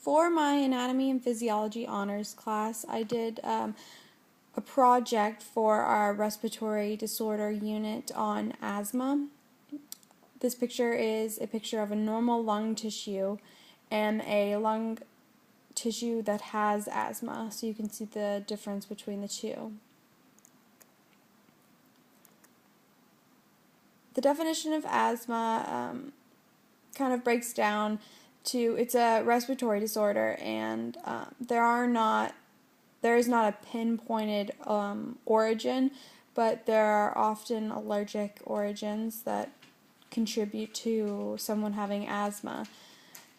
For my anatomy and physiology honors class, I did a project for our respiratory disorder unit on asthma. This picture is a picture of a normal lung tissue and a lung tissue that has asthma, so you can see the difference between the two. The definition of asthma kind of breaks down to it's a respiratory disorder, and there is not a pinpointed origin, but there are often allergic origins that contribute to someone having asthma.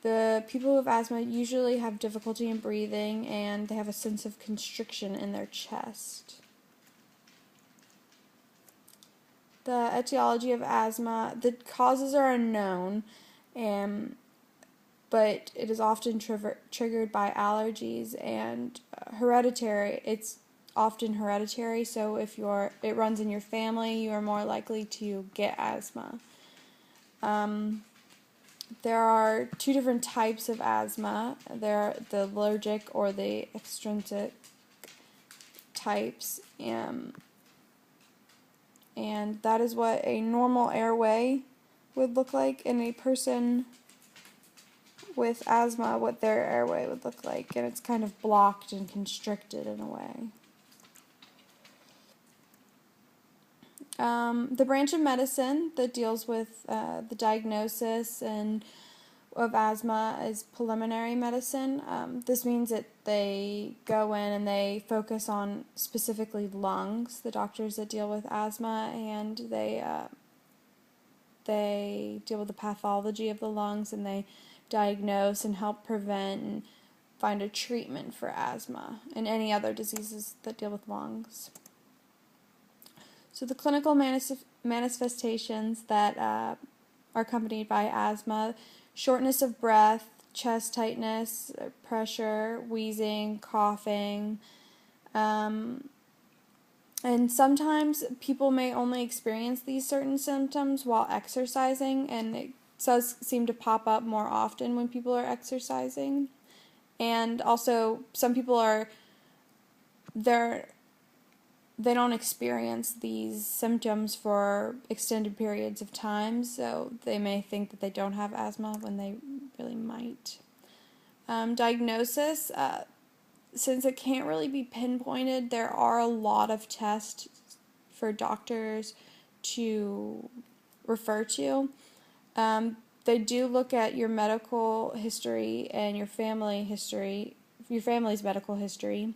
The people with asthma usually have difficulty in breathing, and they have a sense of constriction in their chest. The etiology of asthma, the causes are unknown, but it is often triggered by allergies and hereditary. It's often hereditary, so if it runs in your family, you are more likely to get asthma. There are two different types of asthma. There are the allergic or the extrinsic types, and that is what a normal airway would look like, and a person with asthma, what their airway would look like, and it's kind of blocked and constricted in a way. The branch of medicine that deals with the diagnosis of asthma is pulmonary medicine. This means that they go in and they focus on specifically lungs, the doctors that deal with asthma, and they deal with the pathology of the lungs, and they diagnose and help prevent and find a treatment for asthma and any other diseases that deal with lungs. So the clinical manifestations that are accompanied by asthma: shortness of breath, chest tightness, pressure, wheezing, coughing, and sometimes people may only experience these certain symptoms while exercising, and it does seem to pop up more often when people are exercising. And also, some people they don't experience these symptoms for extended periods of time, so they may think that they don't have asthma when they really might. Diagnosis, since it can't really be pinpointed, there are a lot of tests for doctors to refer to. They do look at your medical history and your family's medical history.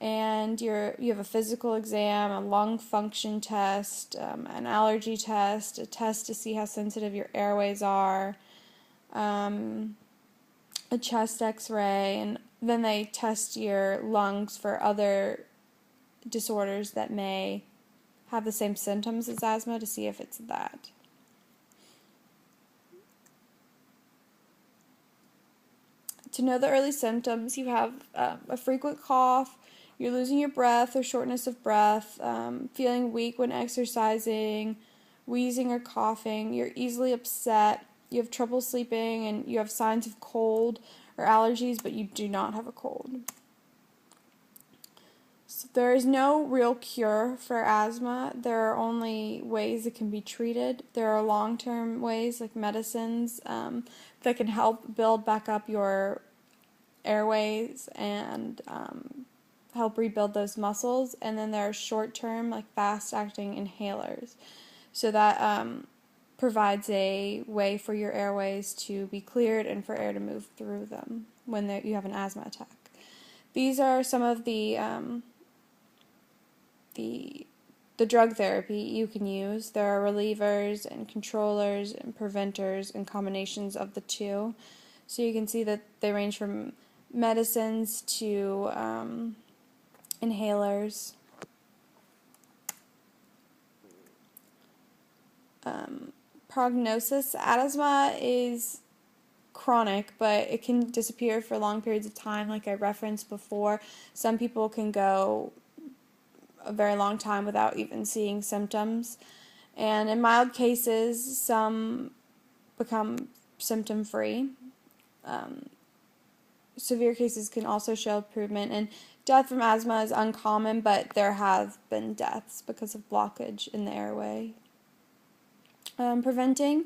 And you have a physical exam, a lung function test, an allergy test, a test to see how sensitive your airways are, a chest x-ray, and then they test your lungs for other disorders that may have the same symptoms as asthma to see if it's that. To know the early symptoms, you have a frequent cough, you're losing your breath or shortness of breath, feeling weak when exercising, wheezing or coughing, you're easily upset, you have trouble sleeping, and you have signs of cold or allergies, but you do not have a cold. So there is no real cure for asthma. There are only ways it can be treated. There are long-term ways, like medicines, that can help build back up your airways and help rebuild those muscles. And then there are short-term, like fast-acting inhalers. So that provides a way for your airways to be cleared and for air to move through them when you have an asthma attack. These are some of the drug therapy you can use. There are relievers and controllers and preventers and combinations of the two. So you can see that they range from medicines to inhalers. Prognosis: asthma is chronic, but it can disappear for long periods of time, like I referenced before. Some people can go a very long time without even seeing symptoms, and in mild cases, some become symptom-free. severe cases can also show improvement. And death from asthma is uncommon, but there have been deaths because of blockage in the airway. Preventing.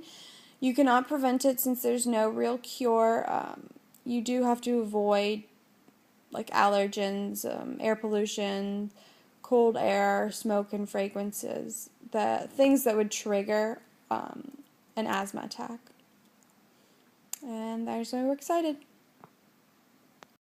You cannot prevent it since there's no real cure. You do have to avoid like allergens, air pollution, cold air, smoke, and fragrances. The things that would trigger an asthma attack. And there's why we're excited.